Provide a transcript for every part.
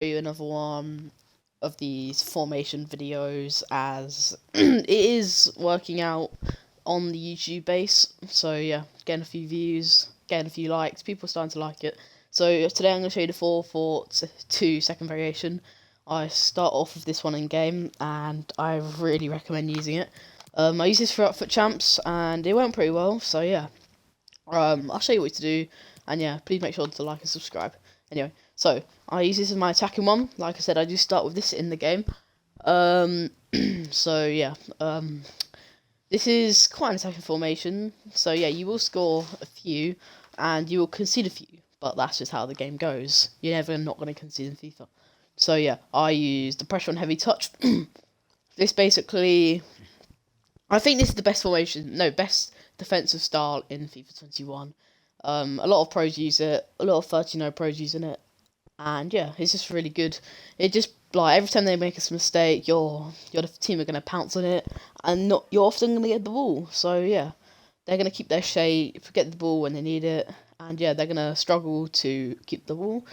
you another one of these formation videos as it is working out on the YouTube base. So yeah, getting a few views, getting a few likes, people are starting to like it. So today I'm going to show you the 4-4-2 second variation. I start off with this one in game and I really recommend using it. I used this for Untitled Champs and it went pretty well, so yeah. I'll show you what to do, and yeah, please make sure to like and subscribe. Anyway, so I use this as my attacking one. Like I said, I do start with this in the game. So yeah, this is quite an attacking formation. So yeah, you will score a few, and you will concede a few, but that's just how the game goes. You're never not going to concede in FIFA. So yeah, I use the pressure on heavy touch. This basically, I think this is the best formation. No, best defensive style in FIFA 21. A lot of pros use it. A lot of 13 pros using it, and yeah, it's just really good. It just like every time they make a mistake, your team are gonna pounce on it, and not you're often gonna get the ball. So yeah, they're gonna keep their shape, get the ball when they need it, and yeah, they're gonna struggle to keep the ball.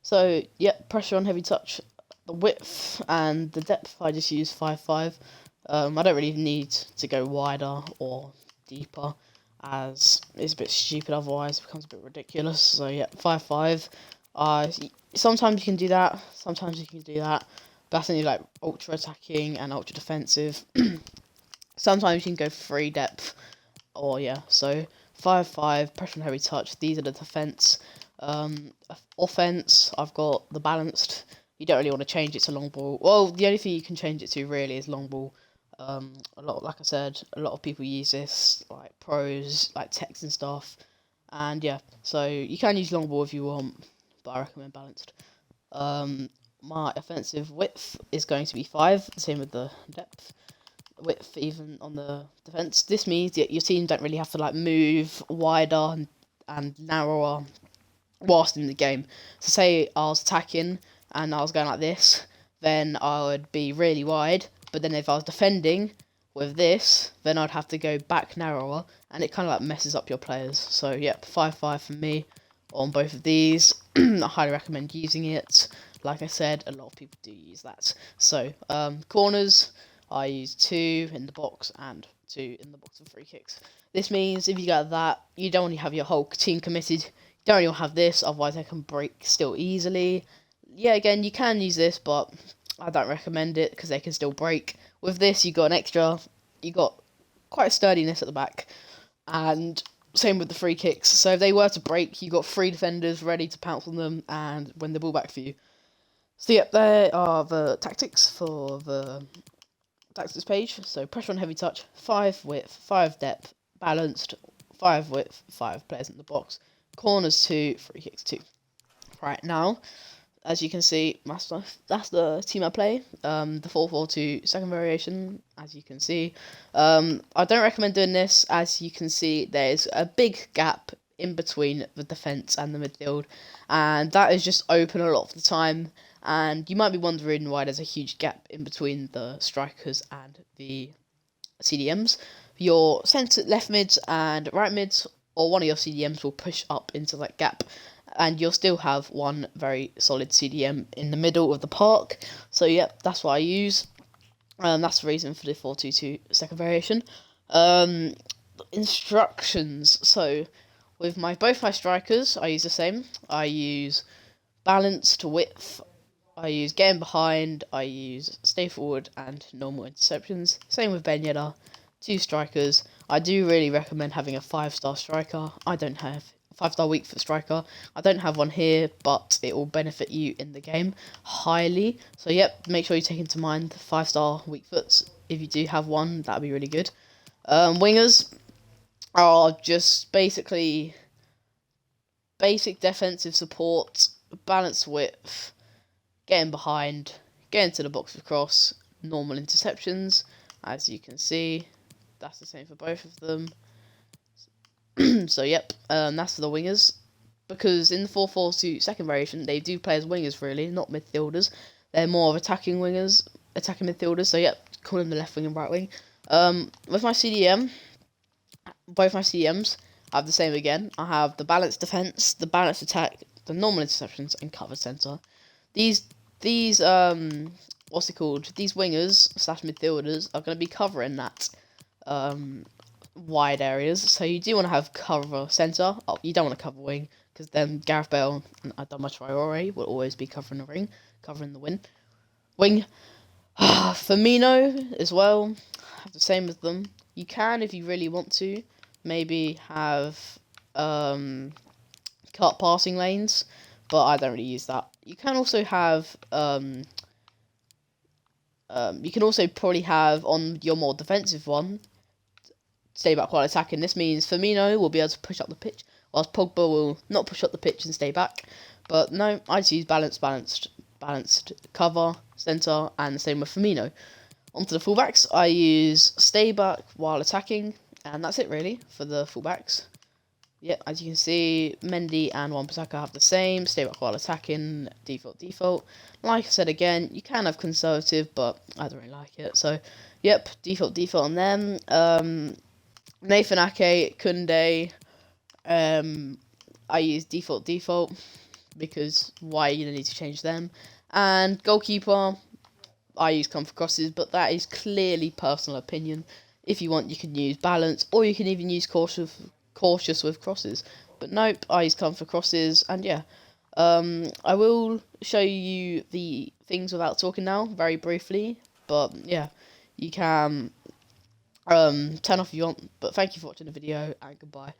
So yeah, pressure on heavy touch, the width and the depth. I just use 5-5. I don't really need to go wider or deeper, as it's a bit stupid otherwise. It becomes a bit ridiculous. So yeah, 5-5. Sometimes you can do that. Sometimes you can do that. But that's only like ultra attacking and ultra defensive. Sometimes you can go free depth. Or yeah, so 5-5 pressure and heavy touch. These are the defense. Offense. I've got the balanced. You don't really want to change it to long ball. Well, the only thing you can change it to really is long ball. Like I said, a lot of people use this, like pros, like text and stuff, and yeah, so you can use long ball if you want, but I recommend balanced. My offensive width is going to be 5, same with the depth. Width even on the defense. This means that your team don't really have to like move wider and narrower whilst in the game. So say I was attacking and I was going like this, then I would be really wide. But then if I was defending with this, then I'd have to go back narrower, and it kind of like messes up your players. So yep, 5-5 for me on both of these. I highly recommend using it. Like I said, a lot of people do use that. So corners, I use 2 in the box and 2 in the box of free kicks. This means if you get that, you don't only have your whole team committed. You don't really have this, otherwise they can break still easily. Yeah, again, you can use this, but I don't recommend it because they can still break. With this, you got an extra, you got quite a sturdiness at the back, and same with the free kicks. So if they were to break, you got 3 defenders ready to pounce on them and win the ball back for you. So yep, there are the tactics for the tactics page. So pressure on heavy touch, 5 width, 5 depth, balanced, 5 width, 5 players in the box, corners 2, free kicks 2. Right now, as you can see, that's the team I play. The 4-4-2 second variation, as you can see. I don't recommend doing this. As you can see, there's a big gap in between the defence and the midfield, and that is just open a lot of the time. And you might be wondering why there's a huge gap in between the strikers and the CDMs. Your centre left mids and right mids, or one of your CDMs will push up into that gap, and you'll still have one very solid CDM in the middle of the park. So yep, that's what I use. That's the reason for the 4-2-2 second variation. Instructions. So with both my strikers, I use the same. I use balanced width. I use getting behind. I use stay forward and normal interceptions. Same with Ben Yedder. 2 strikers. I do really recommend having a 5-star striker. I don't have 5-star weak foot striker. I don't have one here, but it will benefit you in the game highly. So yep, make sure you take into mind 5-star weak foots. If you do have one, that'd be really good. Wingers are just basically basic defensive support, balanced width, getting behind, getting to the box of cross, normal interceptions. As you can see, that's the same for both of them. So yep, that's for the wingers, because in the 4-4-2 second variation they do play as wingers really, not midfielders. They're more of attacking wingers, attacking midfielders. So yep, call them the left wing and right wing. With my CDM, both my CDMs I have the same again. I have the balanced defense, the balanced attack, the normal interceptions, and cover center. These these what's it called? These wingers slash midfielders are going to be covering that wide areas. So you do want to have cover centre. Oh, you don't want to cover wing, because then Gareth Bale and Adama Traore will always be covering the wing. Firmino as well, have the same as them. You can, if you really want to, maybe have cut passing lanes, but I don't really use that. You can also have you can also probably have on your more defensive one, stay back while attacking. This means Firmino will be able to push up the pitch, whilst Pogba will not push up the pitch and stay back. But no, I just use balanced cover, centre, and the same with Firmino. Onto the fullbacks, I use stay back while attacking, and that's it really for the fullbacks. Yeah, as you can see, Mendy and Wan-Bissaka have the same, stay back while attacking, default. Like I said again, you can have conservative, but I don't really like it. So, yep, default on them. Nathan Ake, Koundé, I use default because why are you gonna need to change them? And goalkeeper, I use comfort crosses, but that is clearly personal opinion. If you want, you can use balance, or you can even use cautious with crosses. But nope, I use comfort crosses, and yeah. I will show you the things without talking now, very briefly. But yeah, you can turn off if you want. But thank you for watching the video, and goodbye.